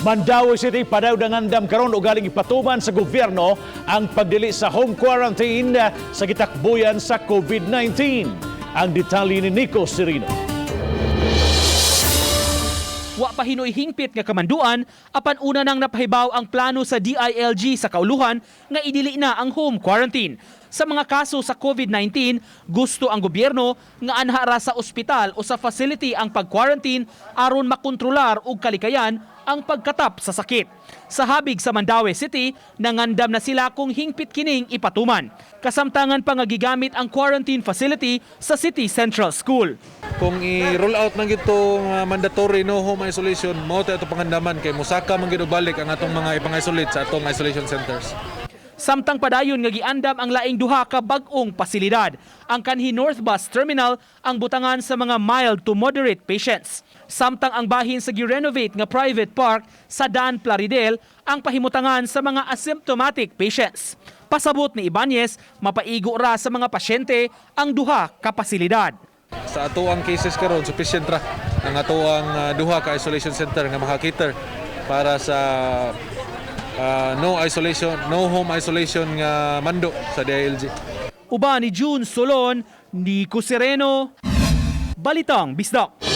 Mandaue City padaw nangandam karon og galing ipatuman sa gobyerno ang pagdili sa home quarantine sa gitakbuyan sa COVID-19. Ang detalye ni Nico Serino. Wa pa hinoy hingpit nga kamanduan apan una nang napahibaw ang plano sa DILG sa kauluhan nga idili na ang home quarantine. Sa mga kaso sa COVID-19, gusto ang gobyerno nga anhara sa ospital o sa facility ang pag-quarantine aron makontrolar og kalikayan ang pagkatap sa sakit. Sa habig sa Mandaue City, nangandam na sila kung hingpit kining ipatuman. Kasamtangan pa nga gigamit ang quarantine facility sa City Central School. Kung i-roll out man gitong mandatory no home isolation, mo ito pangandaman kay musaka man gid balik ang atong mga ipang-isolate sa atong isolation centers. Samtang padayon nga giandam ang laing duha ka bag-ong pasilidad. Ang kanhi North Bus Terminal ang butangan sa mga mild to moderate patients. Samtang ang bahin sa gi-renovate nga private park sa Dan Plaridel ang pahimutangan sa mga asymptomatic patients. Pasabot ni Ibanez, mapaigo ra sa mga pasyente ang duha ka pasilidad. Sa ato ang cases karon sufficient ra ang ato ang duha ka isolation center nga makakiter para sa no home isolation nga mando sa DILG. Uba ni June Solon, Nico Sereno, Balitang Bisdak.